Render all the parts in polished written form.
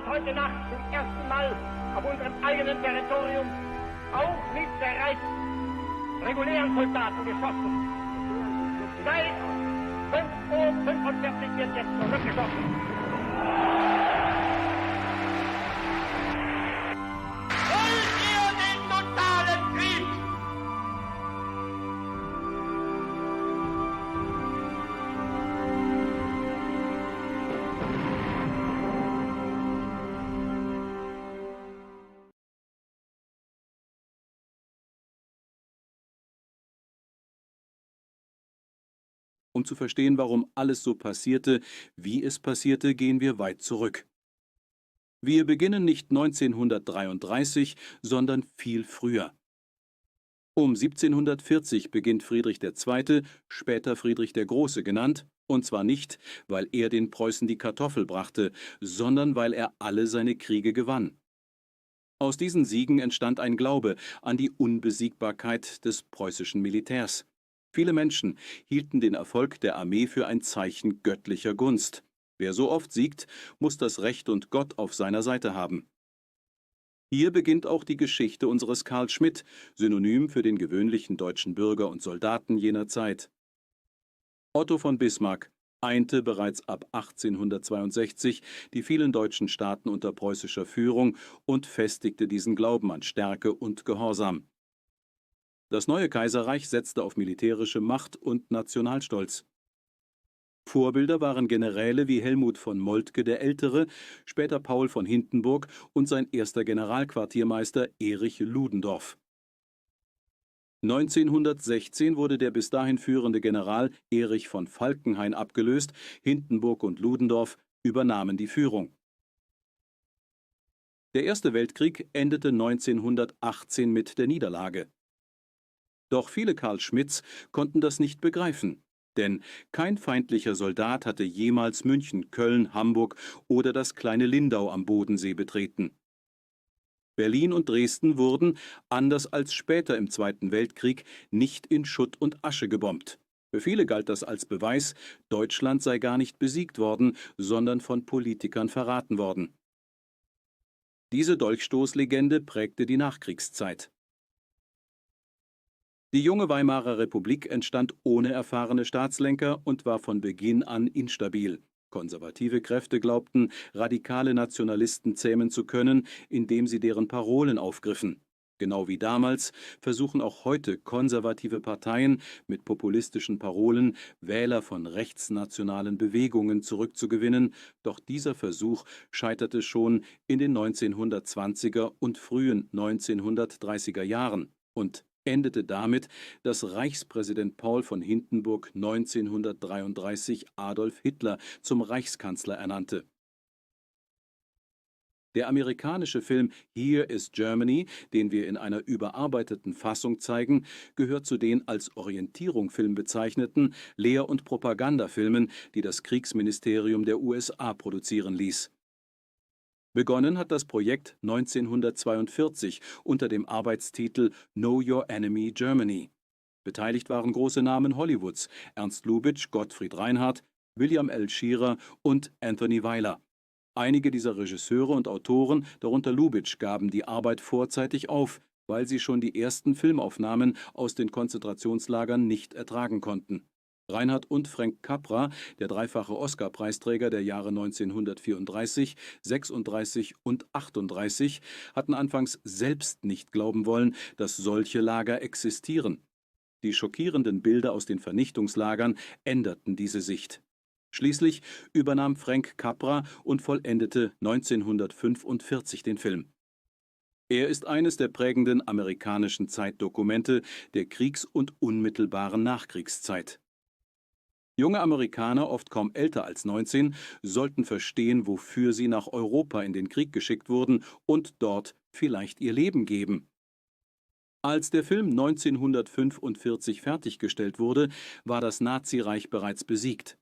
hat heute Nacht zum ersten Mal auf unserem eigenen Territorium auch mit der regulären Soldaten geschossen. Seit 5:45 Uhr wird jetzt zurückgeschossen. Wollt ihr den totalen Krieg? Um zu verstehen, warum alles so passierte, wie es passierte, gehen wir weit zurück. Wir beginnen nicht 1933, sondern viel früher. Um 1740 beginnt Friedrich II., später Friedrich der Große genannt, und zwar nicht, weil er den Preußen die Kartoffel brachte, sondern weil er alle seine Kriege gewann. Aus diesen Siegen entstand ein Glaube an die Unbesiegbarkeit des preußischen Militärs. Viele Menschen hielten den Erfolg der Armee für ein Zeichen göttlicher Gunst. Wer so oft siegt, muss das Recht und Gott auf seiner Seite haben. Hier beginnt auch die Geschichte unseres Karl Schmidt, Synonym für den gewöhnlichen deutschen Bürger und Soldaten jener Zeit. Otto von Bismarck einte bereits ab 1862 die vielen deutschen Staaten unter preußischer Führung und festigte diesen Glauben an Stärke und Gehorsam. Das neue Kaiserreich setzte auf militärische Macht und Nationalstolz. Vorbilder waren Generäle wie Helmuth von Moltke der Ältere, später Paul von Hindenburg und sein erster Generalquartiermeister Erich Ludendorff. 1916 wurde der bis dahin führende General Erich von Falkenhayn abgelöst, Hindenburg und Ludendorff übernahmen die Führung. Der Erste Weltkrieg endete 1918 mit der Niederlage. Doch viele Karl Schmidts konnten das nicht begreifen, denn kein feindlicher Soldat hatte jemals München, Köln, Hamburg oder das kleine Lindau am Bodensee betreten. Berlin und Dresden wurden, anders als später im Zweiten Weltkrieg, nicht in Schutt und Asche gebombt. Für viele galt das als Beweis, Deutschland sei gar nicht besiegt worden, sondern von Politikern verraten worden. Diese Dolchstoßlegende prägte die Nachkriegszeit. Die junge Weimarer Republik entstand ohne erfahrene Staatslenker und war von Beginn an instabil. Konservative Kräfte glaubten, radikale Nationalisten zähmen zu können, indem sie deren Parolen aufgriffen. Genau wie damals versuchen auch heute konservative Parteien mit populistischen Parolen Wähler von rechtsnationalen Bewegungen zurückzugewinnen, doch dieser Versuch scheiterte schon in den 1920er und frühen 1930er Jahren und endete damit, dass Reichspräsident Paul von Hindenburg 1933 Adolf Hitler zum Reichskanzler ernannte. Der amerikanische Film Here is Germany, den wir in einer überarbeiteten Fassung zeigen, gehört zu den als Orientierungsfilm bezeichneten Lehr- und Propagandafilmen, die das Kriegsministerium der USA produzieren ließ. Begonnen hat das Projekt 1942 unter dem Arbeitstitel Know Your Enemy Germany. Beteiligt waren große Namen Hollywoods: Ernst Lubitsch, Gottfried Reinhardt, William L. Shearer und Anthony Weiler. Einige dieser Regisseure und Autoren, darunter Lubitsch, gaben die Arbeit vorzeitig auf, weil sie schon die ersten Filmaufnahmen aus den Konzentrationslagern nicht ertragen konnten. Reinhardt und Frank Capra, der dreifache Oscar-Preisträger der Jahre 1934, 36 und 38, hatten anfangs selbst nicht glauben wollen, dass solche Lager existieren. Die schockierenden Bilder aus den Vernichtungslagern änderten diese Sicht. Schließlich übernahm Frank Capra und vollendete 1945 den Film. Er ist eines der prägenden amerikanischen Zeitdokumente der Kriegs- und unmittelbaren Nachkriegszeit. Junge Amerikaner, oft kaum älter als 19, sollten verstehen, wofür sie nach Europa in den Krieg geschickt wurden und dort vielleicht ihr Leben geben. Als der Film 1945 fertiggestellt wurde, war das Nazireich bereits besiegt.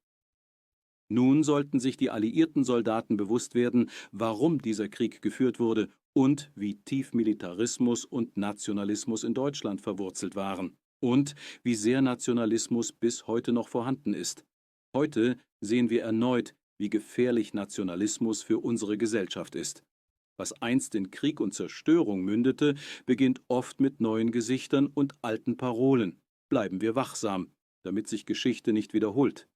Nun sollten sich die alliierten Soldaten bewusst werden, warum dieser Krieg geführt wurde und wie tief Militarismus und Nationalismus in Deutschland verwurzelt waren. Und wie sehr Nationalismus bis heute noch vorhanden ist. Heute sehen wir erneut, wie gefährlich Nationalismus für unsere Gesellschaft ist. Was einst in Krieg und Zerstörung mündete, beginnt oft mit neuen Gesichtern und alten Parolen. Bleiben wir wachsam, damit sich Geschichte nicht wiederholt.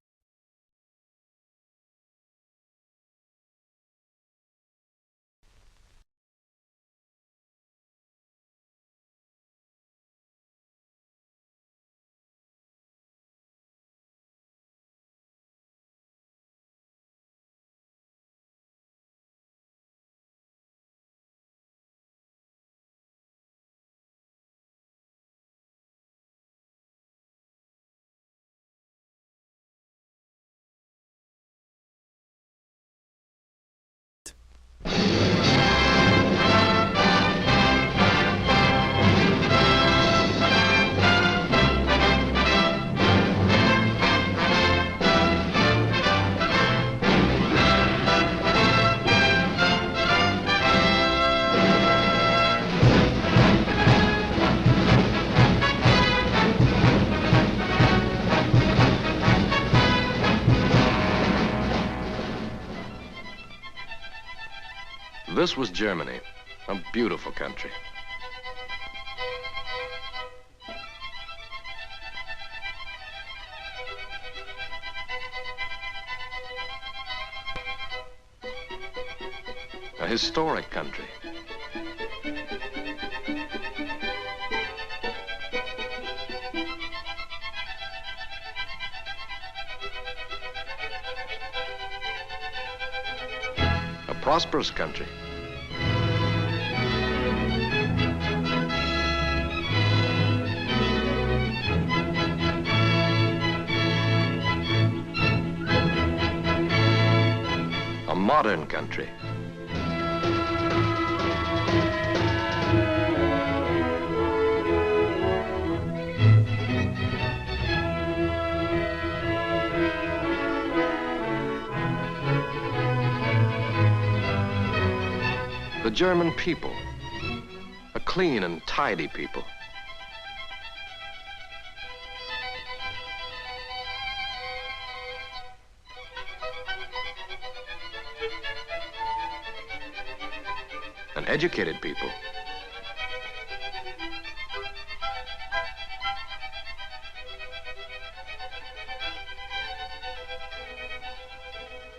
This was Germany, a beautiful country. A historic country. A prosperous country. A modern country. The German people, a clean and tidy people. An educated people.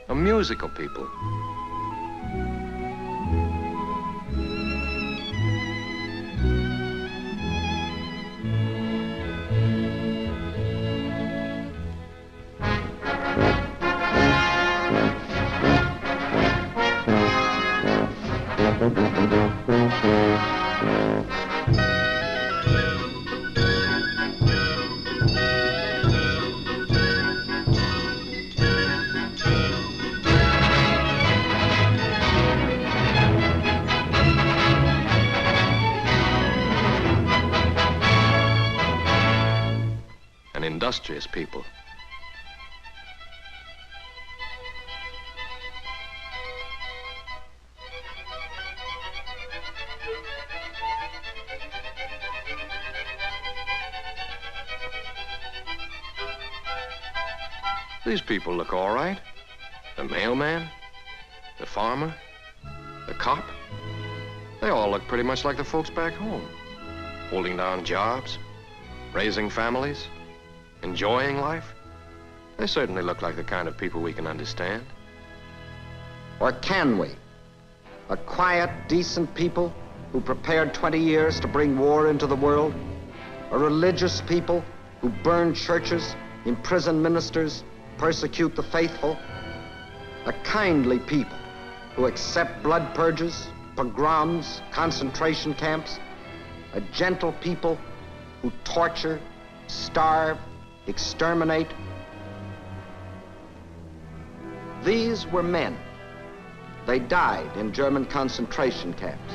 A musical people. An industrious people. These people look all right. The mailman, the farmer, the cop. They all look pretty much like the folks back home. Holding down jobs, raising families, enjoying life. They certainly look like the kind of people we can understand. Or can we? A quiet, decent people who prepared 20 years to bring war into the world? A religious people who burn churches, imprison ministers, persecute the faithful? A kindly people who accept blood purges, pogroms, concentration camps? A gentle people who torture, starve, exterminate? These were men. They died in German concentration camps.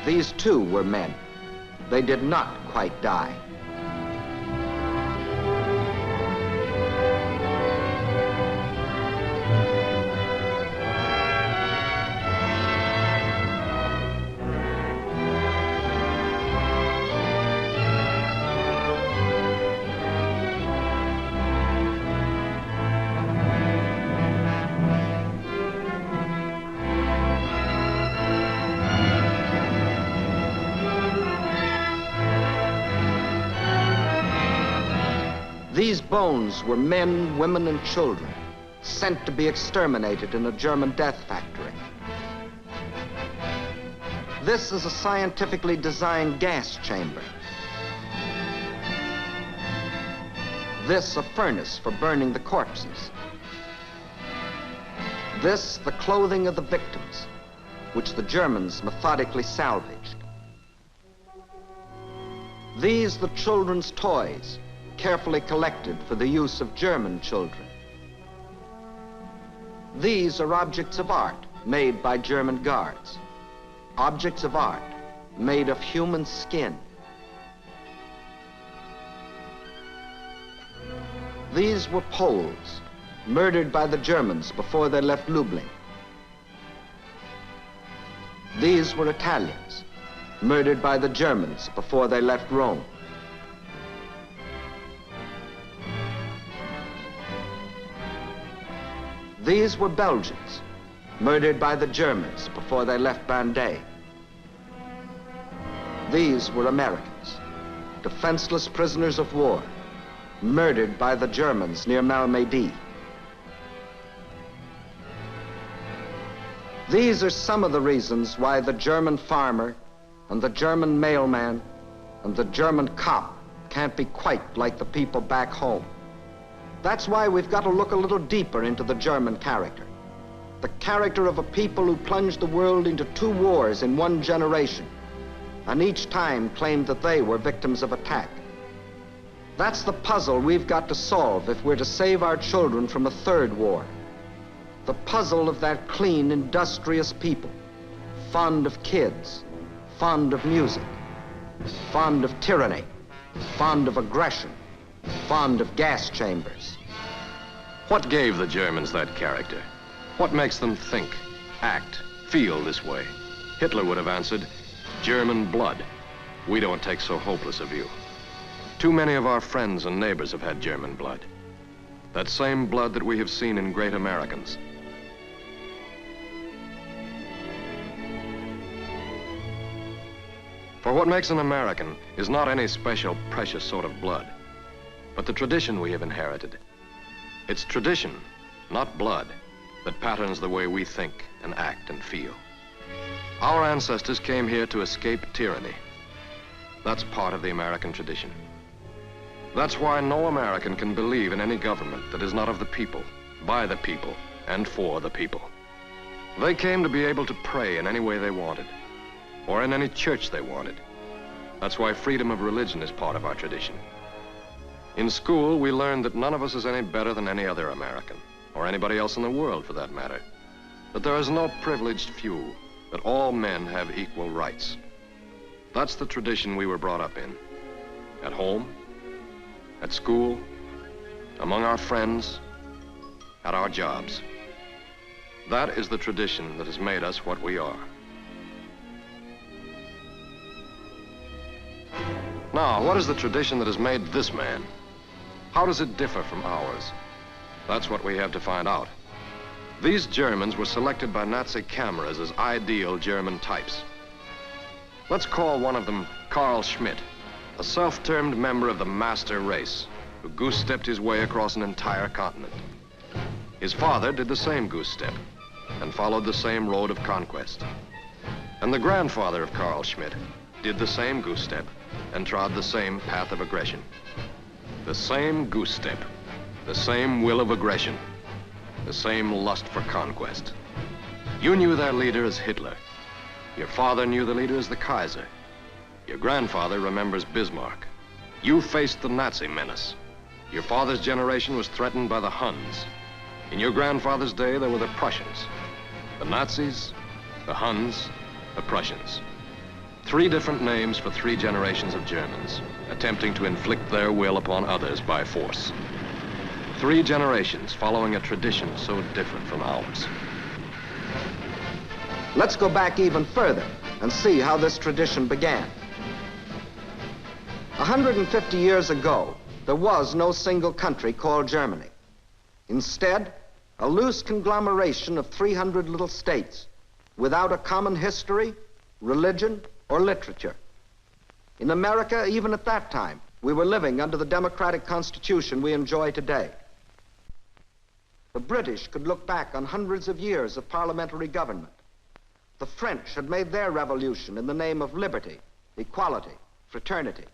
These too were men. They did not quite die. These bones were men, women, and children sent to be exterminated in a German death factory. This is a scientifically designed gas chamber. This a furnace for burning the corpses. This the clothing of the victims, which the Germans methodically salvaged. These the children's toys, carefully collected for the use of German children. These are objects of art made by German guards. Objects of art made of human skin. These were Poles, murdered by the Germans before they left Lublin. These were Italians, murdered by the Germans before they left Rome. These were Belgians, murdered by the Germans before they left Vendée. These were Americans, defenseless prisoners of war, murdered by the Germans near Malmedy. These are some of the reasons why the German farmer and the German mailman and the German cop can't be quite like the people back home. That's why we've got to look a little deeper into the German character. The character of a people who plunged the world into 2 wars in 1 generation, and each time claimed that they were victims of attack. That's the puzzle we've got to solve if we're to save our children from a 3rd war. The puzzle of that clean, industrious people, fond of kids, fond of music, fond of tyranny, fond of aggression, fond of gas chambers. What gave the Germans that character? What makes them think, act, feel this way? Hitler would have answered, German blood. We don't take so hopeless a view. Too many of our friends and neighbors have had German blood. That same blood that we have seen in great Americans. For what makes an American is not any special, precious sort of blood, but the tradition we have inherited. It's tradition, not blood, that patterns the way we think and act and feel. Our ancestors came here to escape tyranny. That's part of the American tradition. That's why no American can believe in any government that is not of the people, by the people, and for the people. They came to be able to pray in any way they wanted, or in any church they wanted. That's why freedom of religion is part of our tradition. In school, we learned that none of us is any better than any other American, or anybody else in the world for that matter. That there is no privileged few, that all men have equal rights. That's the tradition we were brought up in. At home, at school, among our friends, at our jobs. That is the tradition that has made us what we are. Now, what is the tradition that has made this man? How does it differ from ours? That's what we have to find out. These Germans were selected by Nazi cameras as ideal German types. Let's call one of them Carl Schmidt, a self-termed member of the master race who goose-stepped his way across an entire continent. His father did the same goose-step and followed the same road of conquest. And the grandfather of Carl Schmidt did the same goose-step and trod the same path of aggression. The same goose-step, the same will of aggression, the same lust for conquest. You knew their leader as Hitler. Your father knew the leader as the Kaiser. Your grandfather remembers Bismarck. You faced the Nazi menace. Your father's generation was threatened by the Huns. In your grandfather's day, there were the Prussians. The Nazis, the Huns, the Prussians. 3 different names for 3 generations of Germans, attempting to inflict their will upon others by force. 3 generations following a tradition so different from ours. Let's go back even further and see how this tradition began. 150 years ago, there was no single country called Germany. Instead, a loose conglomeration of 300 little states without a common history, religion, or literature. In America, even at that time, we were living under the democratic constitution we enjoy today. The British could look back on hundreds of years of parliamentary government. The French had made their revolution in the name of liberty, equality, fraternity.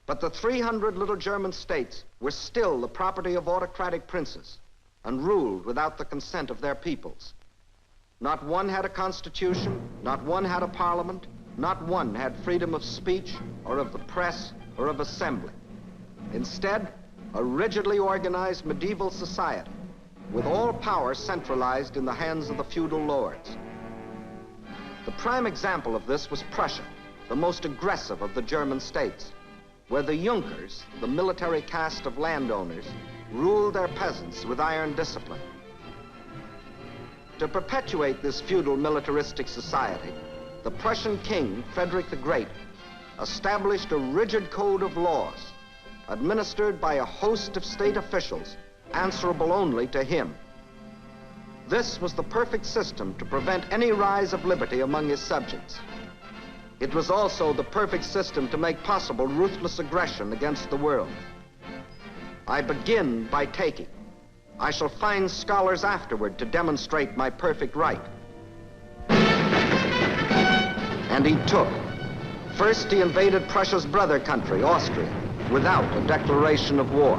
But the 300 little German states were still the property of autocratic princes and ruled without the consent of their peoples. Not one had a constitution, not one had a parliament, not one had freedom of speech or of the press or of assembly. Instead, a rigidly organized medieval society with all power centralized in the hands of the feudal lords. The prime example of this was Prussia, the most aggressive of the German states, where the Junkers, the military caste of landowners, ruled their peasants with iron discipline. To perpetuate this feudal militaristic society, the Prussian king, Friedrich the Great, established a rigid code of laws administered by a host of state officials answerable only to him. This was the perfect system to prevent any rise of liberty among his subjects. It was also the perfect system to make possible ruthless aggression against the world. I begin by taking. I shall find scholars afterward to demonstrate my perfect right. And he took. First, he invaded Prussia's brother country, Austria, without a declaration of war.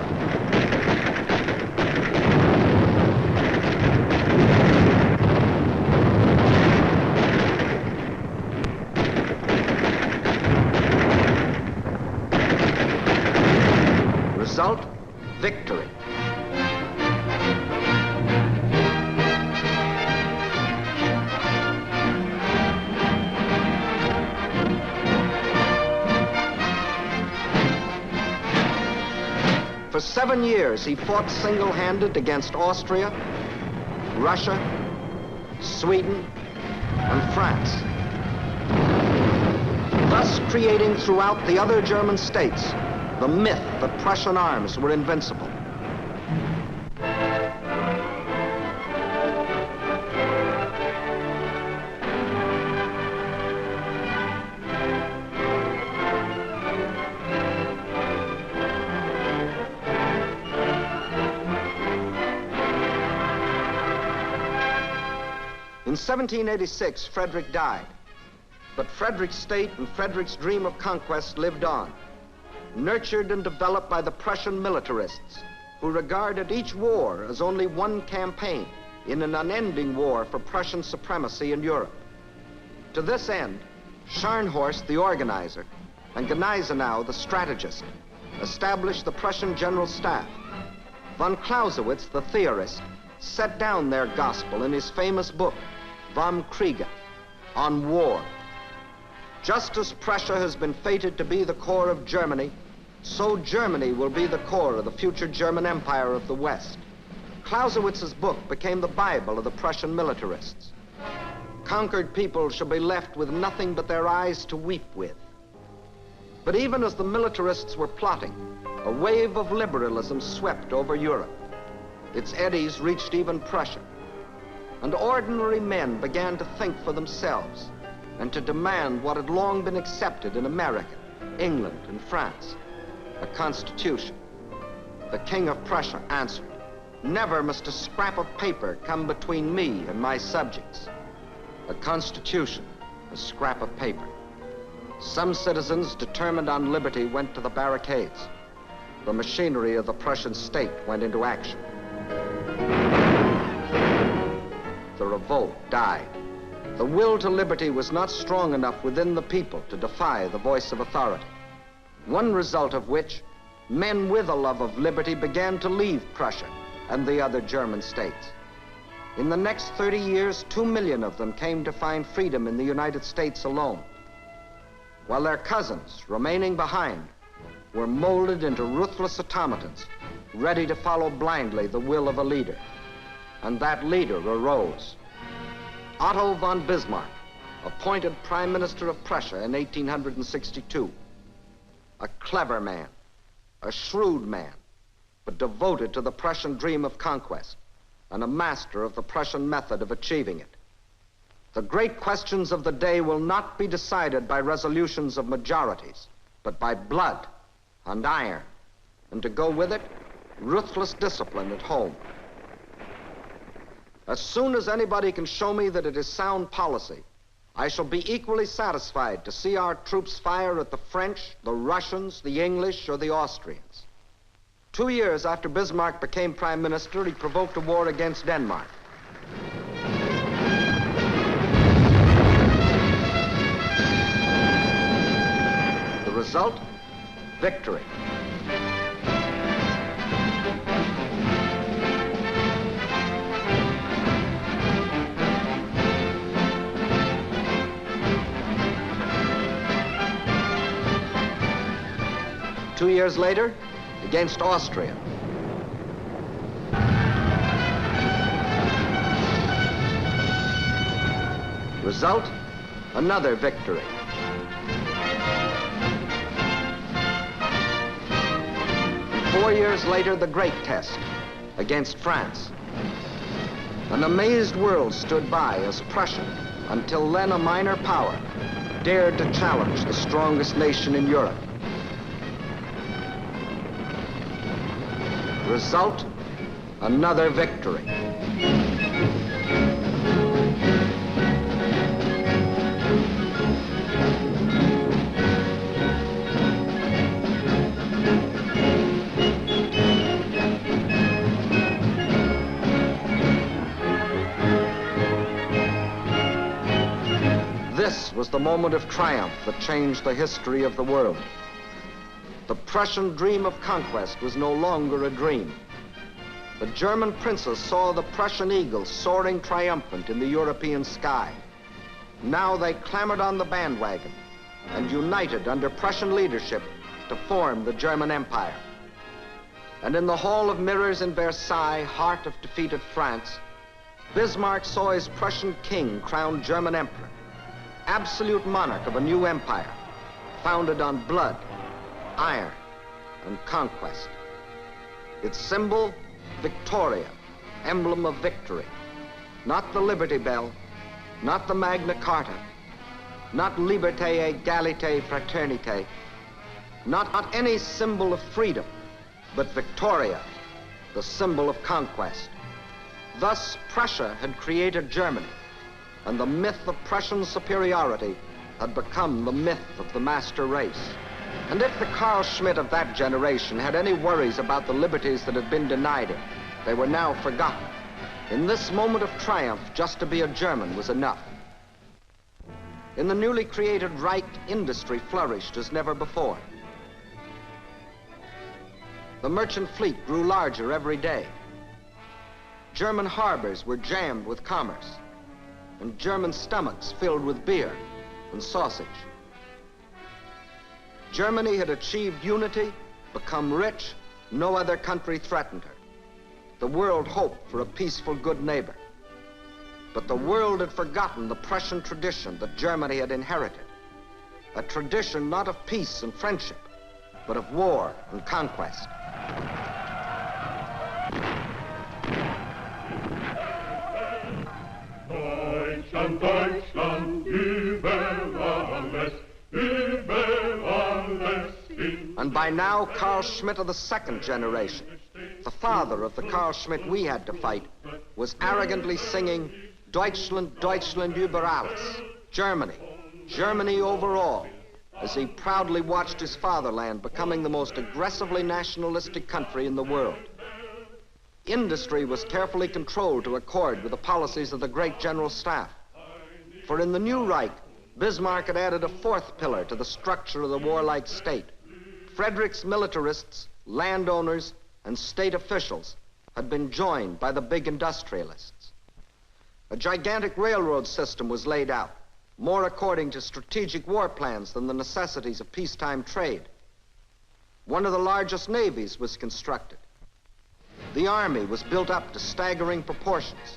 Result, victory. For 7 years, he fought single-handed against Austria, Russia, Sweden, and France, thus creating throughout the other German states the myth that Prussian arms were invincible. In 1786, Friedrich died, but Friedrich's state and Friedrich's dream of conquest lived on, nurtured and developed by the Prussian militarists, who regarded each war as only one campaign in an unending war for Prussian supremacy in Europe. To this end, Scharnhorst, the organizer, and Gneisenau, the strategist, established the Prussian General Staff. Von Clausewitz, the theorist, set down their gospel in his famous book, Vom Kriege, on war. Just as Prussia has been fated to be the core of Germany, so Germany will be the core of the future German Empire of the West. Clausewitz's book became the Bible of the Prussian militarists. Conquered people shall be left with nothing but their eyes to weep with. But even as the militarists were plotting, a wave of liberalism swept over Europe. Its eddies reached even Prussia. And ordinary men began to think for themselves and to demand what had long been accepted in America, England, and France, a constitution. The King of Prussia answered, "Never must a scrap of paper come between me and my subjects." A constitution, a scrap of paper. Some citizens determined on liberty went to the barricades. The machinery of the Prussian state went into action. The revolt died. The will to liberty was not strong enough within the people to defy the voice of authority. One result of which, men with a love of liberty began to leave Prussia and the other German states. In the next 30 years, 2 million of them came to find freedom in the United States alone. while their cousins, remaining behind, were molded into ruthless automatons, ready to follow blindly the will of a leader. And that leader arose. Otto von Bismarck, appointed Prime Minister of Prussia in 1862. A clever man, a shrewd man, but devoted to the Prussian dream of conquest and a master of the Prussian method of achieving it. The great questions of the day will not be decided by resolutions of majorities, but by blood and iron, and to go with it, ruthless discipline at home. As soon as anybody can show me that it is sound policy, I shall be equally satisfied to see our troops fire at the French, the Russians, the English, or the Austrians. 2 years after Bismarck became Prime Minister, he provoked a war against Denmark. The result? Victory. Two years later, against Austria. Result, another victory. And 4 years later, the great test against France. An amazed world stood by as Prussia, until then a minor power, dared to challenge the strongest nation in Europe. Result, another victory. This was the moment of triumph that changed the history of the world. The Prussian dream of conquest was no longer a dream. The German princes saw the Prussian eagle soaring triumphant in the European sky. Now they clambered on the bandwagon and united under Prussian leadership to form the German Empire. And in the Hall of Mirrors in Versailles, heart of defeated France, Bismarck saw his Prussian king crowned German emperor, absolute monarch of a new empire, founded on blood, iron, and conquest. Its symbol, Victoria, emblem of victory. Not the Liberty Bell, not the Magna Carta, not Liberté, Égalité, Fraternité, not any symbol of freedom, but Victoria, the symbol of conquest. Thus, Prussia had created Germany, and the myth of Prussian superiority had become the myth of the master race. And if the Carl Schmitt of that generation had any worries about the liberties that had been denied him, they were now forgotten. In this moment of triumph, just to be a German was enough. In the newly created Reich, industry flourished as never before. The merchant fleet grew larger every day. German harbors were jammed with commerce, and German stomachs filled with beer and sausage. Germany had achieved unity, become rich. No other country threatened her. The world hoped for a peaceful, good neighbor. But the world had forgotten the Prussian tradition that Germany had inherited. A tradition not of peace and friendship, but of war and conquest. Deutschland, Deutschland, über alles, über alles. And by now, Carl Schmitt of the second generation, the father of the Carl Schmitt we had to fight, was arrogantly singing, Deutschland, Deutschland über alles, Germany, Germany over all, as he proudly watched his fatherland becoming the most aggressively nationalistic country in the world. Industry was carefully controlled to accord with the policies of the great General Staff. For in the new Reich, Bismarck had added a fourth pillar to the structure of the warlike state. Friedrich's militarists, landowners, and state officials had been joined by the big industrialists. A gigantic railroad system was laid out, more according to strategic war plans than the necessities of peacetime trade. One of the largest navies was constructed. The army was built up to staggering proportions.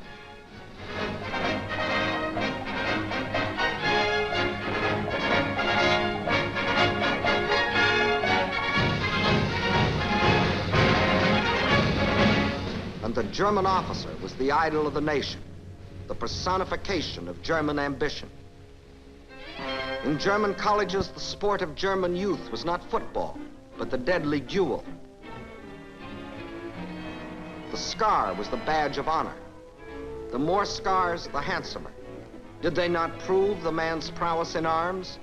And the German officer was the idol of the nation, the personification of German ambition. In German colleges, the sport of German youth was not football, but the deadly duel. The scar was the badge of honor. The more scars, the handsomer. Did they not prove the man's prowess in arms?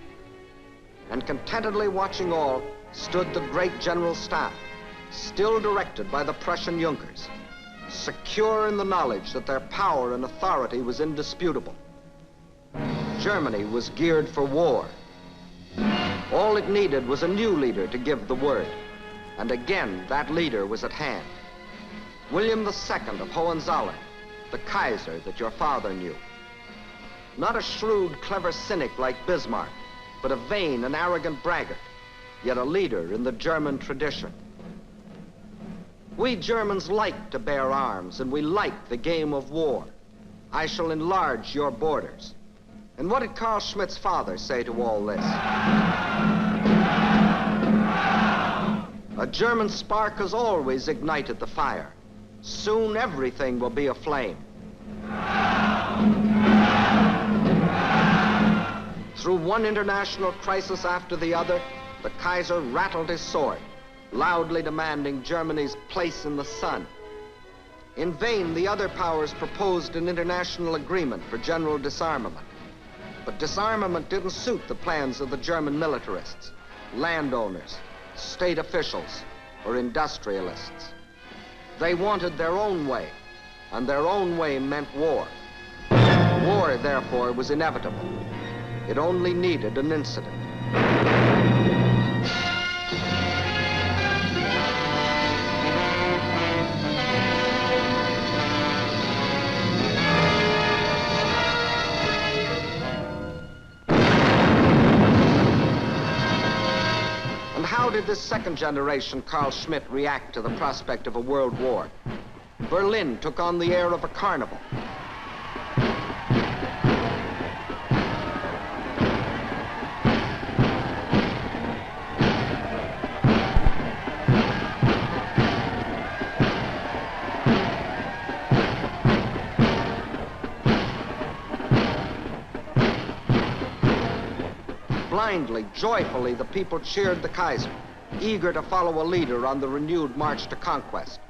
And contentedly watching all stood the great general staff, still directed by the Prussian Junkers, secure in the knowledge that their power and authority was indisputable. Germany was geared for war. All it needed was a new leader to give the word. And again, that leader was at hand. William II of Hohenzollern, the Kaiser that your father knew. Not a shrewd, clever cynic like Bismarck, but a vain and arrogant braggart, yet a leader in the German tradition. We Germans like to bear arms, and we like the game of war. I shall enlarge your borders. And what did Carl Schmitt's father say to all this? A German spark has always ignited the fire. Soon everything will be aflame. Through one international crisis after the other, the Kaiser rattled his sword, loudly demanding Germany's place in the sun. In vain, the other powers proposed an international agreement for general disarmament. But disarmament didn't suit the plans of the German militarists, landowners, state officials, or industrialists. They wanted their own way, and their own way meant war. War, therefore, was inevitable. It only needed an incident. How did this second generation Carl Schmitt react to the prospect of a world war? Berlin took on the air of a carnival. Blindly, joyfully, the people cheered the Kaiser, eager to follow a leader on the renewed march to conquest.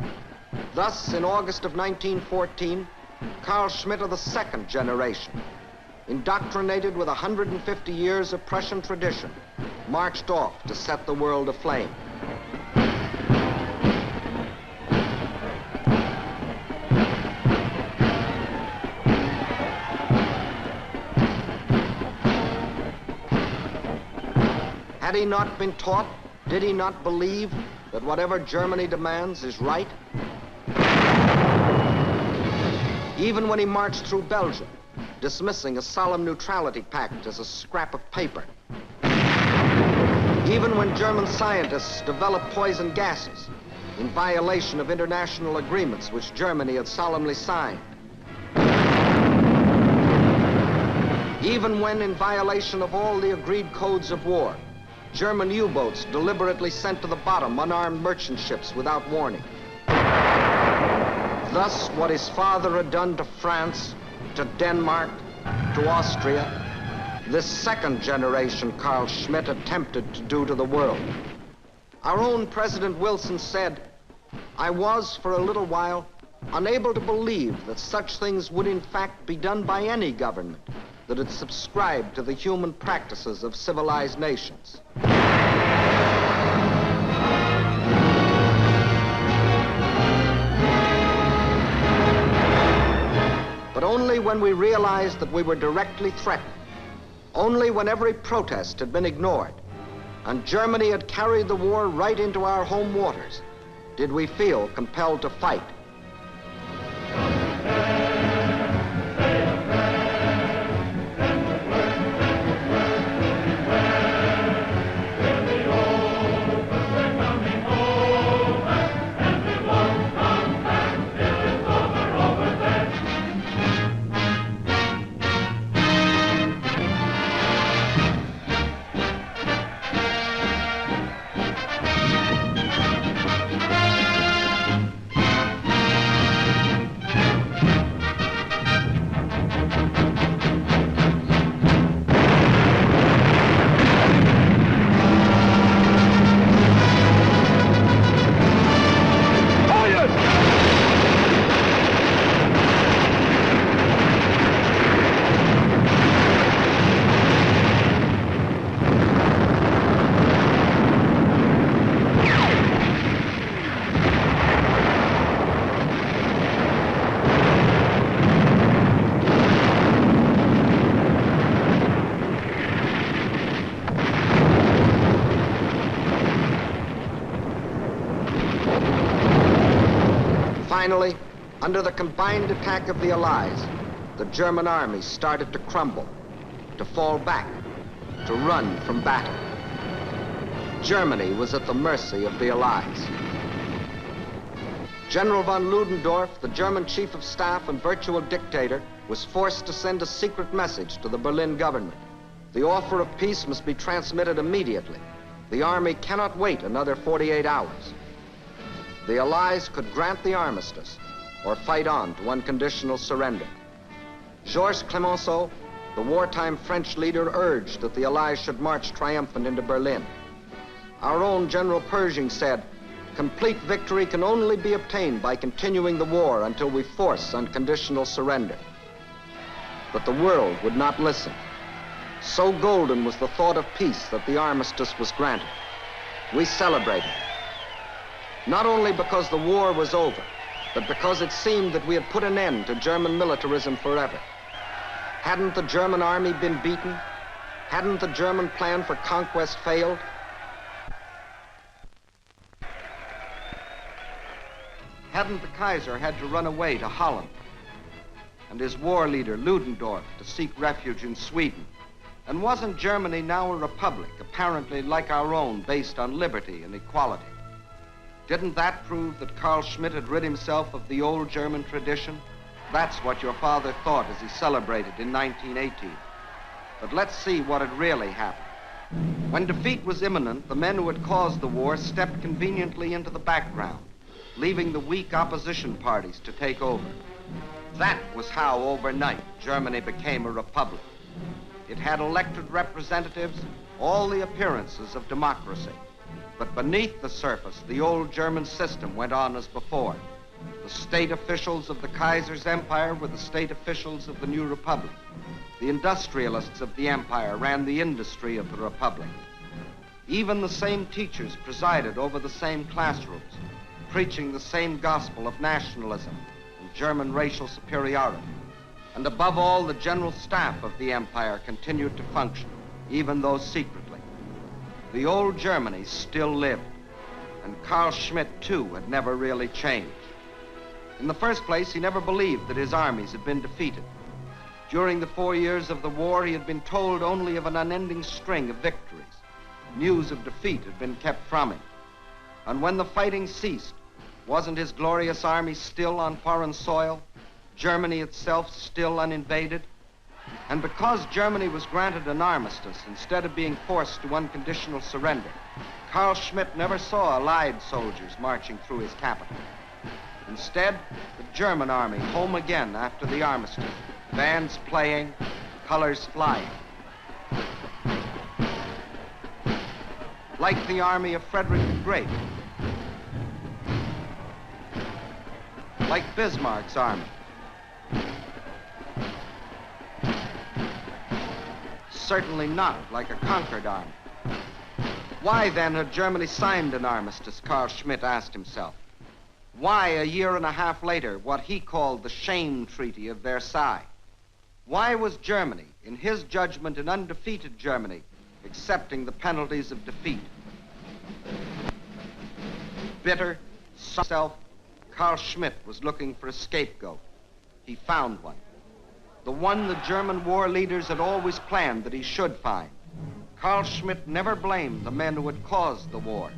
Thus, in August of 1914, Carl Schmitt of the second generation, indoctrinated with 150 years of Prussian tradition, marched off to set the world aflame. Had he not been taught, did he not believe that whatever Germany demands is right? Even when he marched through Belgium, dismissing a solemn neutrality pact as a scrap of paper. Even when German scientists developed poison gases in violation of international agreements which Germany had solemnly signed. Even when, in violation of all the agreed codes of war, German U-boats deliberately sent to the bottom unarmed merchant ships without warning. Thus, what his father had done to France, to Denmark, to Austria, this second generation Carl Schmitt attempted to do to the world. Our own President Wilson said, "I was, for a little while, unable to believe that such things would in fact be done by any government that had subscribed to the human practices of civilized nations." But only when we realized that we were directly threatened, only when every protest had been ignored, and Germany had carried the war right into our home waters, did we feel compelled to fight. Finally, under the combined attack of the Allies, the German army started to crumble, to fall back, to run from battle. Germany was at the mercy of the Allies. General von Ludendorff, the German chief of staff and virtual dictator, was forced to send a secret message to the Berlin government. The offer of peace must be transmitted immediately. The army cannot wait another 48 hours. The Allies could grant the armistice or fight on to unconditional surrender. Georges Clemenceau, the wartime French leader, urged that the Allies should march triumphant into Berlin. Our own General Pershing said, "Complete victory can only be obtained by continuing the war until we force unconditional surrender." But the world would not listen. So golden was the thought of peace that the armistice was granted. We celebrated. Not only because the war was over, but because it seemed that we had put an end to German militarism forever. Hadn't the German army been beaten? Hadn't the German plan for conquest failed? Hadn't the Kaiser had to run away to Holland? And his war leader, Ludendorff, to seek refuge in Sweden? And wasn't Germany now a republic, apparently like our own, based on liberty and equality? Didn't that prove that Carl Schmitt had rid himself of the old German tradition? That's what your father thought as he celebrated in 1918. But let's see what had really happened. When defeat was imminent, the men who had caused the war stepped conveniently into the background, leaving the weak opposition parties to take over. That was how, overnight, Germany became a republic. It had elected representatives, all the appearances of democracy. But beneath the surface, the old German system went on as before. The state officials of the Kaiser's empire were the state officials of the new republic. The industrialists of the empire ran the industry of the republic. Even the same teachers presided over the same classrooms, preaching the same gospel of nationalism and German racial superiority. And above all, the general staff of the empire continued to function, even though secretly. The old Germany still lived, and Carl Schmitt, too, had never really changed. In the first place, he never believed that his armies had been defeated. During the 4 years of the war, he had been told only of an unending string of victories. News of defeat had been kept from him. And when the fighting ceased, wasn't his glorious army still on foreign soil? Germany itself still uninvaded? And because Germany was granted an armistice instead of being forced to unconditional surrender, Carl Schmitt never saw Allied soldiers marching through his capital. Instead, the German army home again after the armistice, bands playing, colors flying. Like the army of Friedrich the Great, like Bismarck's army. Certainly not like a conquered army. Why then had Germany signed an armistice, Carl Schmitt asked himself? Why, a year and a half later, what he called the shame treaty of Versailles? Why was Germany, in his judgment an undefeated Germany, accepting the penalties of defeat? Bitter, self, Carl Schmitt was looking for a scapegoat. He found one. The one the German war leaders had always planned that he should find. Carl Schmitt never blamed the men who had caused the war.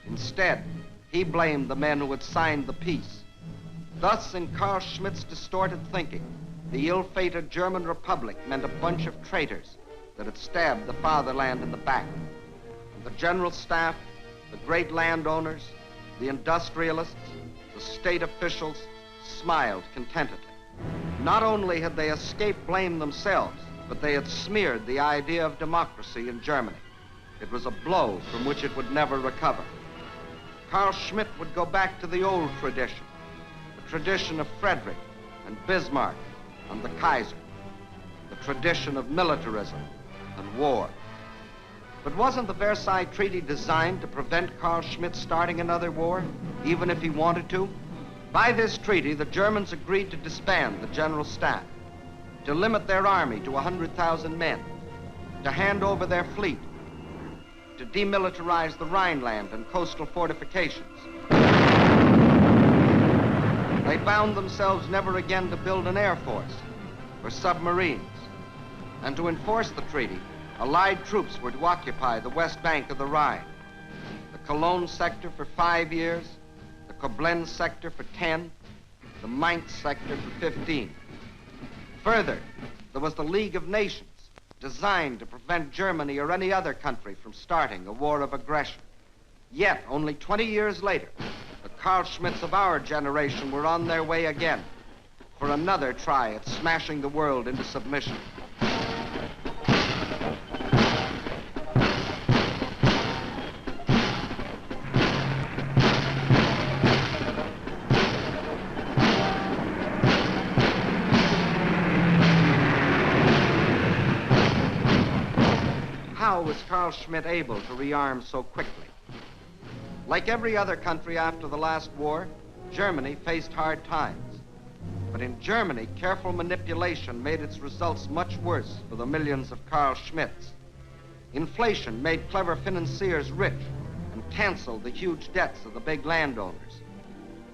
Instead, he blamed the men who had signed the peace. Thus, in Carl Schmitt's distorted thinking, the ill-fated German Republic meant a bunch of traitors that had stabbed the fatherland in the back. And the general staff, the great landowners, the industrialists, the state officials smiled contentedly. Not only had they escaped blame themselves, but they had smeared the idea of democracy in Germany. It was a blow from which it would never recover. Carl Schmitt would go back to the old tradition, the tradition of Friedrich and Bismarck and the Kaiser, the tradition of militarism and war. But wasn't the Versailles Treaty designed to prevent Carl Schmitt starting another war, even if he wanted to? By this treaty, the Germans agreed to disband the general staff, to limit their army to 100,000 men, to hand over their fleet, to demilitarize the Rhineland and coastal fortifications. They bound themselves never again to build an air force or submarines. And to enforce the treaty, Allied troops were to occupy the west bank of the Rhine, the Cologne sector for 5 years, the Koblenz sector for 10, the Mainz sector for 15. Further, there was the League of Nations, designed to prevent Germany or any other country from starting a war of aggression. Yet, only 20 years later, the Carl Schmitts of our generation were on their way again for another try at smashing the world into submission. How was Carl Schmitt able to rearm so quickly? Like every other country after the last war, Germany faced hard times. But in Germany, careful manipulation made its results much worse for the millions of Carl Schmitts. Inflation made clever financiers rich and canceled the huge debts of the big landowners.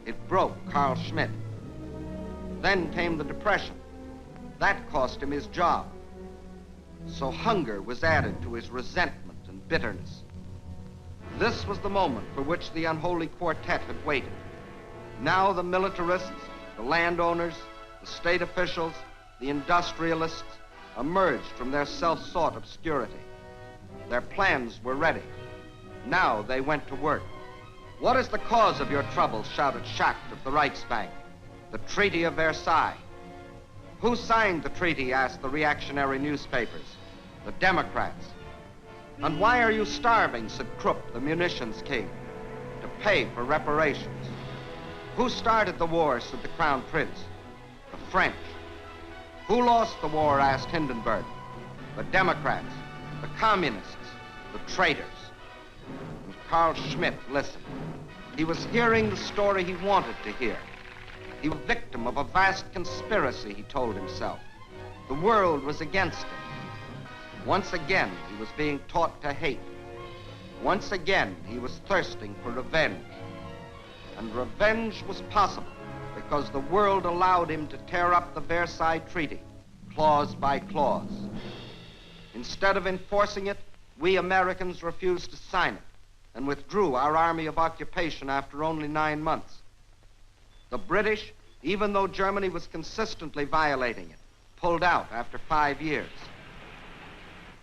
It broke Carl Schmitt. Then came the Depression. That cost him his job. So hunger was added to his resentment and bitterness. This was the moment for which the unholy quartet had waited. Now the militarists, the landowners, the state officials, the industrialists emerged from their self-sought obscurity. Their plans were ready. Now they went to work. "What is the cause of your troubles?" shouted Schacht of the Reichsbank. "The Treaty of Versailles." "Who signed the treaty?" asked the reactionary newspapers. "The Democrats." "And why are you starving?" said Krupp, the munitions king. "To pay for reparations." "Who started the war?" said the Crown Prince. "The French." "Who lost the war?" asked Hindenburg. "The Democrats, the Communists, the traitors." And Carl Schmitt listened. He was hearing the story he wanted to hear. He was a victim of a vast conspiracy, he told himself. The world was against him. Once again, he was being taught to hate. Once again, he was thirsting for revenge. And revenge was possible because the world allowed him to tear up the Versailles Treaty, clause by clause. Instead of enforcing it, we Americans refused to sign it and withdrew our army of occupation after only 9 months. The British, even though Germany was consistently violating it, pulled out after 5 years.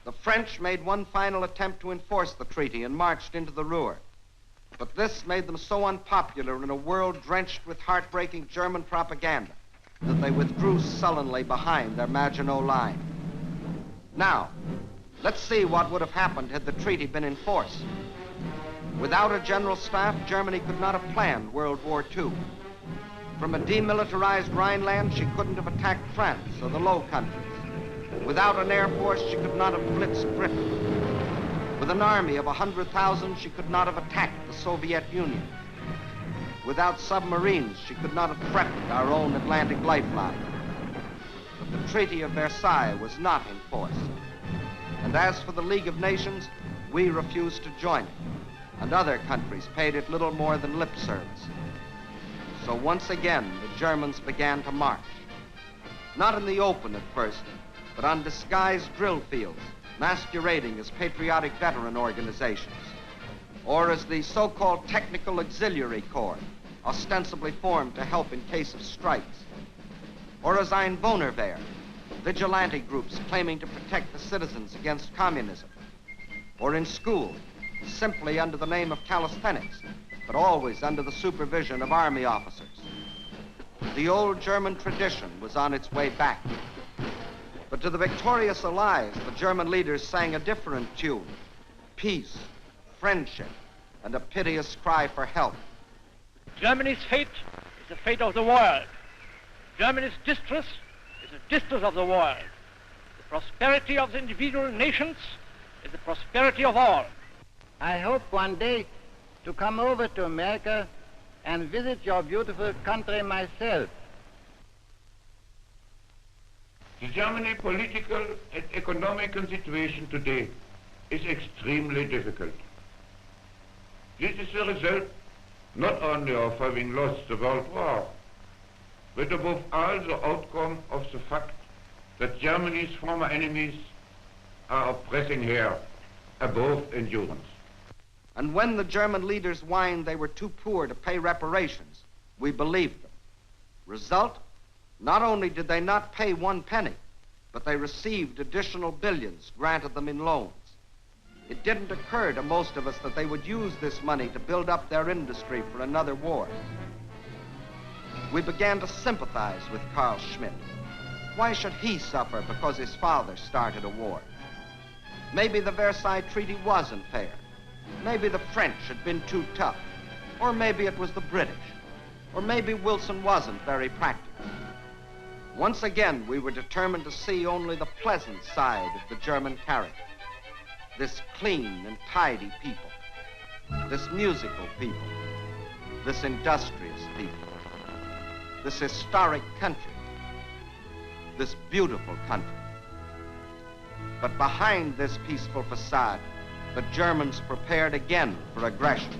The French made one final attempt to enforce the treaty and marched into the Ruhr. But this made them so unpopular in a world drenched with heartbreaking German propaganda that they withdrew sullenly behind their Maginot Line. Now, let's see what would have happened had the treaty been enforced. Without a general staff, Germany could not have planned World War II. From a demilitarized Rhineland, she couldn't have attacked France or the Low Countries. Without an air force, she could not have blitzed Britain. With an army of 100,000, she could not have attacked the Soviet Union. Without submarines, she could not have threatened our own Atlantic lifeline. But the Treaty of Versailles was not enforced. And as for the League of Nations, we refused to join it, and other countries paid it little more than lip service. So once again, the Germans began to march. Not in the open at first, but on disguised drill fields, masquerading as patriotic veteran organizations, or as the so-called Technical Auxiliary Corps, ostensibly formed to help in case of strikes, or as Einwohnerwehr, vigilante groups claiming to protect the citizens against communism, or in school, simply under the name of calisthenics, but always under the supervision of army officers. The old German tradition was on its way back. But to the victorious Allies, the German leaders sang a different tune: peace, friendship, and a piteous cry for help. Germany's fate is the fate of the world. Germany's distress is the distress of the world. The prosperity of the individual nations is the prosperity of all. I hope one day to come over to America and visit your beautiful country myself. The German political and economical situation today is extremely difficult. This is the result not only of having lost the World War, but above all the outcome of the fact that Germany's former enemies are oppressing her above endurance. And when the German leaders whined they were too poor to pay reparations, we believed them. Result, not only did they not pay 1 penny, but they received additional billions granted them in loans. It didn't occur to most of us that they would use this money to build up their industry for another war. We began to sympathize with Carl Schmitt. Why should he suffer because his father started a war? Maybe the Versailles Treaty wasn't fair. Maybe the French had been too tough. Or maybe it was the British. Or maybe Wilson wasn't very practical. Once again, we were determined to see only the pleasant side of the German character. This clean and tidy people. This musical people. This industrious people. This historic country. This beautiful country. But behind this peaceful facade, the Germans prepared again for aggression.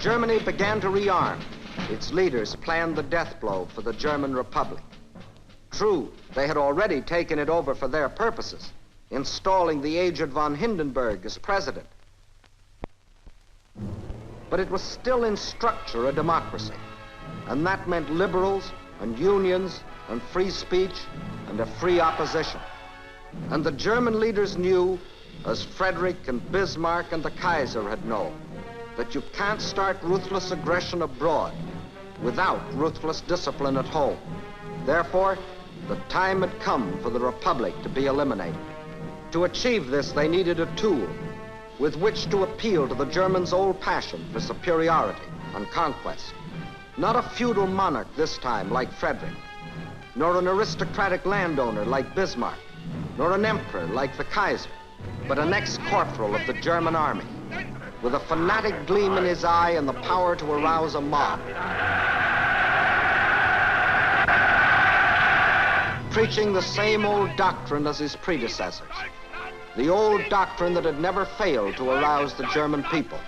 Germany began to rearm. Its leaders planned the death blow for the German Republic. True, they had already taken it over for their purposes, installing the aged von Hindenburg as president. But it was still in structure a democracy, and that meant liberals and unions and free speech and a free opposition. And the German leaders knew, as Friedrich and Bismarck and the Kaiser had known, that you can't start ruthless aggression abroad without ruthless discipline at home. Therefore, the time had come for the Republic to be eliminated. To achieve this, they needed a tool with which to appeal to the Germans' old passion for superiority and conquest. Not a feudal monarch this time like Friedrich, nor an aristocratic landowner like Bismarck, nor an emperor like the Kaiser, but an ex-corporal of the German army, with a fanatic gleam in his eye and the power to arouse a mob. Preaching the same old doctrine as his predecessors. The old doctrine that had never failed to arouse the German people.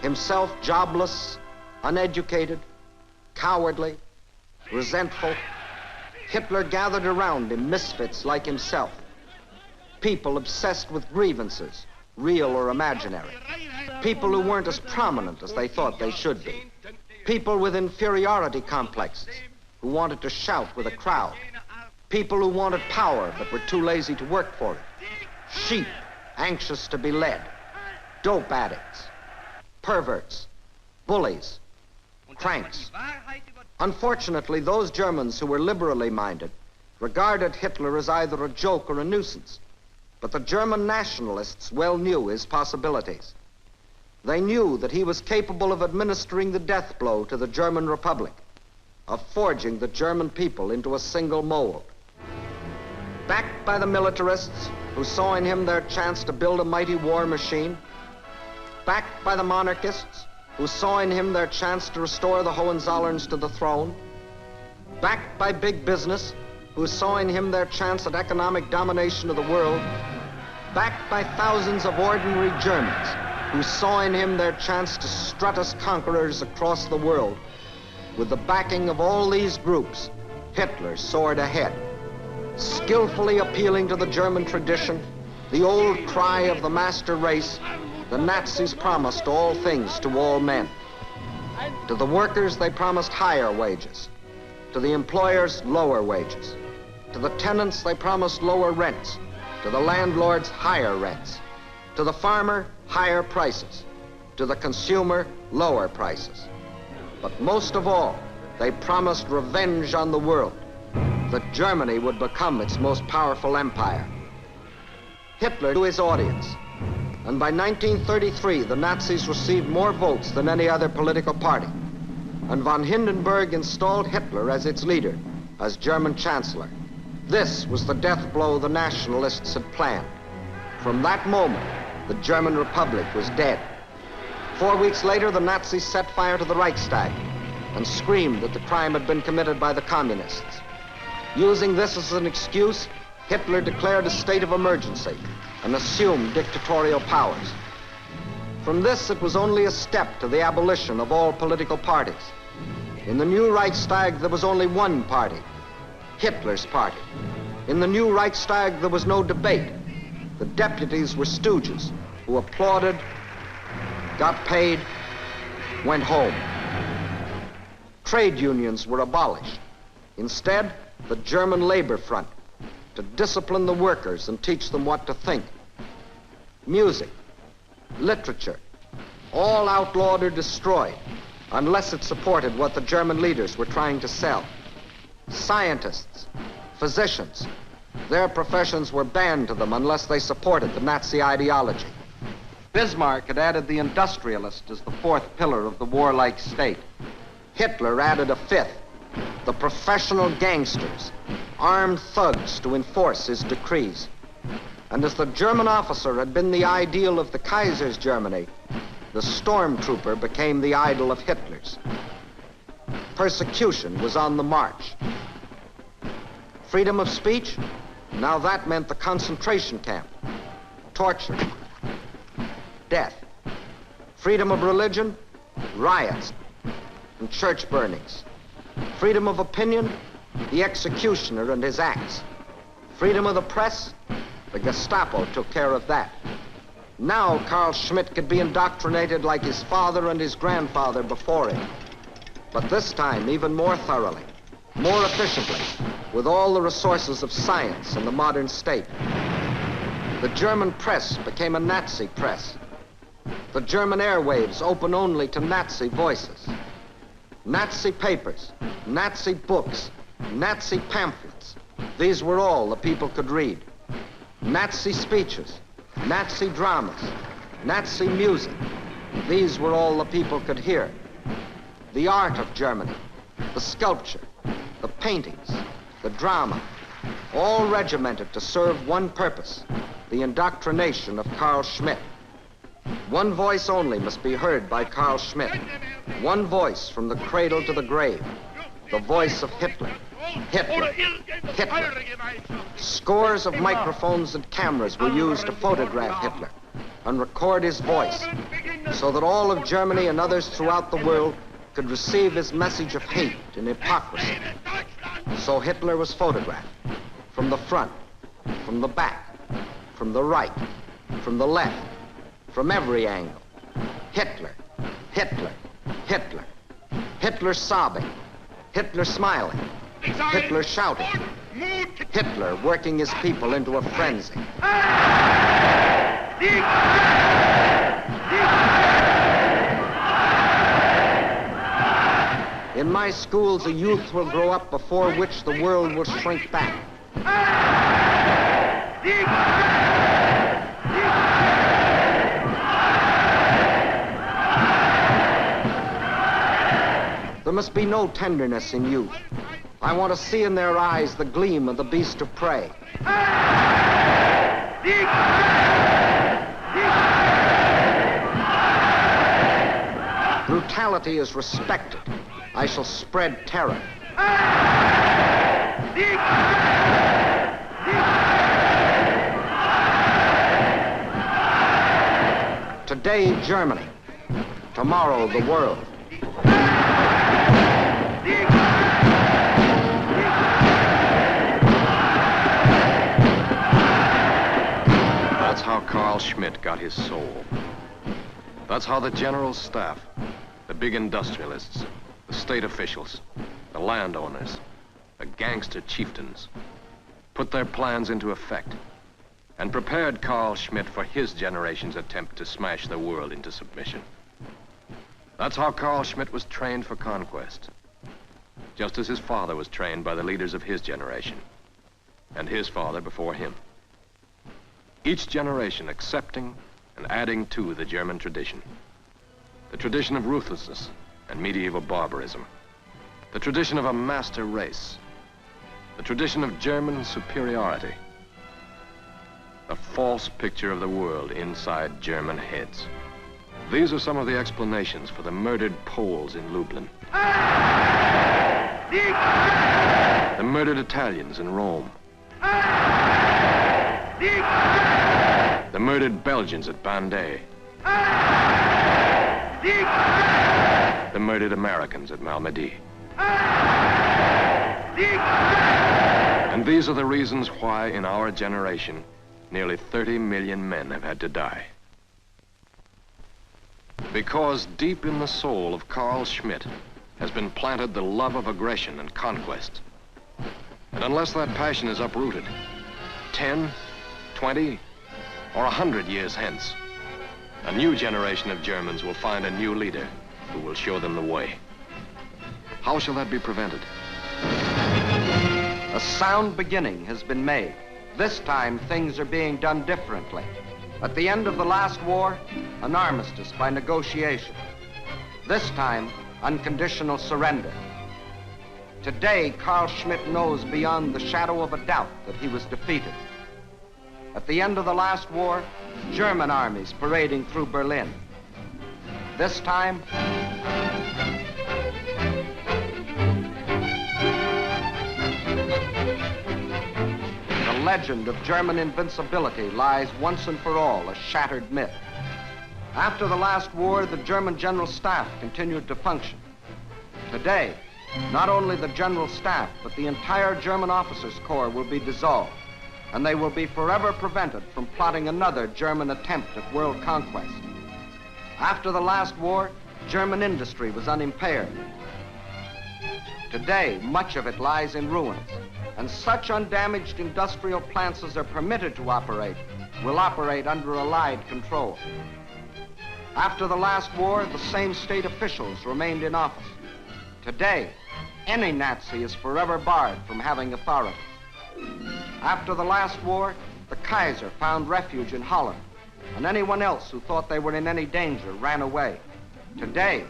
Himself jobless, uneducated, cowardly, resentful, Hitler gathered around him misfits like himself. People obsessed with grievances, real or imaginary. People who weren't as prominent as they thought they should be. People with inferiority complexes who wanted to shout with a crowd. People who wanted power but were too lazy to work for it. Sheep anxious to be led. Dope addicts. Perverts. Bullies. Cranks. Unfortunately, those Germans who were liberally minded regarded Hitler as either a joke or a nuisance. But the German nationalists well knew his possibilities. They knew that he was capable of administering the death blow to the German Republic, of forging the German people into a single mold. Backed by the militarists who saw in him their chance to build a mighty war machine, backed by the monarchists who saw in him their chance to restore the Hohenzollerns to the throne, backed by big business who saw in him their chance at economic domination of the world, backed by thousands of ordinary Germans who saw in him their chance to strut as conquerors across the world. With the backing of all these groups, Hitler soared ahead, skillfully appealing to the German tradition, the old cry of the master race. The Nazis promised all things to all men. To the workers, they promised higher wages. To the employers, lower wages. To the tenants, they promised lower rents. To the landlords, higher rents. To the farmer, higher prices. To the consumer, lower prices. But most of all, they promised revenge on the world, that Germany would become its most powerful empire. Hitler knew his audience, and by 1933, the Nazis received more votes than any other political party, and von Hindenburg installed Hitler as its leader, as German Chancellor. This was the death blow the nationalists had planned. From that moment, the German Republic was dead. 4 weeks later, the Nazis set fire to the Reichstag and screamed that the crime had been committed by the communists. Using this as an excuse, Hitler declared a state of emergency and assumed dictatorial powers. From this, it was only a step to the abolition of all political parties. In the new Reichstag, there was only one party, Hitler's party. In the new Reichstag, there was no debate. The deputies were stooges who applauded, got paid, went home. Trade unions were abolished. Instead, the German Labor Front, to discipline the workers and teach them what to think. Music, literature, all outlawed or destroyed, unless it supported what the German leaders were trying to sell. Scientists, physicians, their professions were banned to them unless they supported the Nazi ideology. Bismarck had added the industrialist as the fourth pillar of the warlike state. Hitler added a fifth, the professional gangsters, armed thugs to enforce his decrees. And as the German officer had been the ideal of the Kaiser's Germany, the stormtrooper became the idol of Hitler's. Persecution was on the march. Freedom of speech? Now that meant the concentration camp, torture, death. Freedom of religion? Riots and church burnings. Freedom of opinion? The executioner and his axe. Freedom of the press? The Gestapo took care of that. Now Carl Schmitt could be indoctrinated like his father and his grandfather before him. But this time, even more thoroughly, more efficiently, with all the resources of science and the modern state. The German press became a Nazi press. The German airwaves open only to Nazi voices. Nazi papers, Nazi books, Nazi pamphlets. These were all the people could read. Nazi speeches, Nazi dramas, Nazi music. These were all the people could hear. The art of Germany, the sculpture, the paintings, the drama, all regimented to serve one purpose, the indoctrination of Carl Schmitt. One voice only must be heard by Carl Schmitt. One voice from the cradle to the grave. The voice of Hitler. Hitler. Hitler. Scores of microphones and cameras were used to photograph Hitler and record his voice so that all of Germany and others throughout the world could receive his message of hate and hypocrisy. So Hitler was photographed from the front, from the back, from the right, from the left, from every angle. Hitler, Hitler, Hitler. Hitler sobbing, Hitler smiling, Hitler shouting, Hitler working his people into a frenzy. In my schools, a youth will grow up before which the world will shrink back. There must be no tenderness in youth. I want to see in their eyes the gleam of the beast of prey. Brutality is respected. I shall spread terror. Today, Germany. Tomorrow, the world. That's how Carl Schmitt got his soul. That's how the General Staff, the big industrialists, the state officials, the landowners, the gangster chieftains, put their plans into effect and prepared Carl Schmitt for his generation's attempt to smash the world into submission. That's how Carl Schmitt was trained for conquest, just as his father was trained by the leaders of his generation, and his father before him. Each generation accepting and adding to the German tradition. The tradition of ruthlessness and medieval barbarism. The tradition of a master race. the tradition of German superiority, the false picture of the world inside German heads. These are some of the explanations for the murdered Poles in Lublin, the murdered Italians in Rome, the murdered Belgians at Bandé, the murdered Americans at Malmedy. And these are the reasons why, in our generation, nearly 30 million men have had to die. Because deep in the soul of Carl Schmitt has been planted the love of aggression and conquest. And unless that passion is uprooted, 10, 20, or 100 years hence, a new generation of Germans will find a new leader who will show them the way. How shall that be prevented? A sound beginning has been made. This time, things are being done differently. At the end of the last war, an armistice by negotiation. This time, unconditional surrender. Today, Carl Schmitt knows beyond the shadow of a doubt that he was defeated. At the end of the last war, German armies parading through Berlin. This time, the legend of German invincibility lies once and for all a shattered myth. After the last war, the German General Staff continued to function. Today, not only the General Staff, but the entire German Officers' Corps will be dissolved, and they will be forever prevented from plotting another German attempt at world conquest. After the last war, German industry was unimpaired. Today, much of it lies in ruins, and such undamaged industrial plants as are permitted to operate will operate under Allied control. After the last war, the same state officials remained in office. Today, any Nazi is forever barred from having authority. After the last war, the Kaiser found refuge in Holland, and anyone else who thought they were in any danger ran away. Today,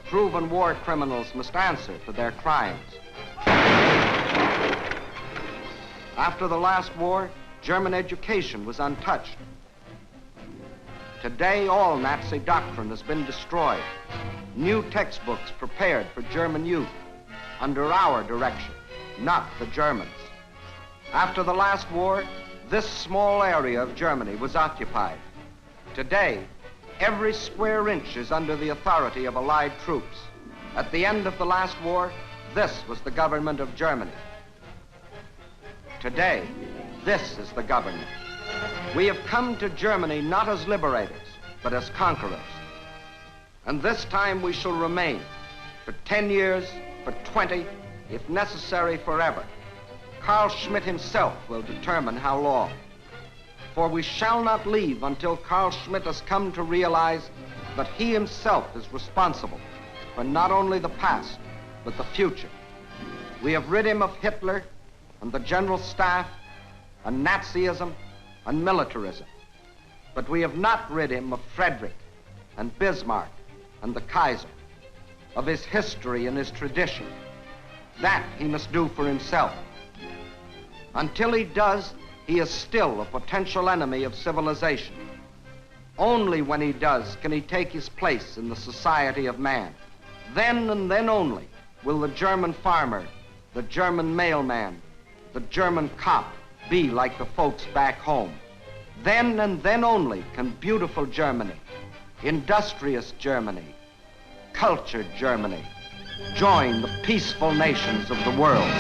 proven war criminals must answer for their crimes. After the last war, German education was untouched. Today, all Nazi doctrine has been destroyed. New textbooks prepared for German youth under our direction, not the Germans. After the last war, this small area of Germany was occupied. Today, every square inch is under the authority of Allied troops. At the end of the last war, this was the government of Germany. Today, this is the government. We have come to Germany not as liberators, but as conquerors. And this time we shall remain for 10 years, for 20, if necessary, forever. Carl Schmitt himself will determine how long. For we shall not leave until Carl Schmitt has come to realize that he himself is responsible for not only the past, but the future. We have rid him of Hitler and the General Staff and Nazism and militarism. But we have not rid him of Friedrich and Bismarck and the Kaiser, of his history and his tradition. That he must do for himself. Until he does, he is still a potential enemy of civilization. Only when he does can he take his place in the society of man. Then and then only will the German farmer, the German mailman, the German cop be like the folks back home. Then and then only can beautiful Germany, industrious Germany, cultured Germany join the peaceful nations of the world.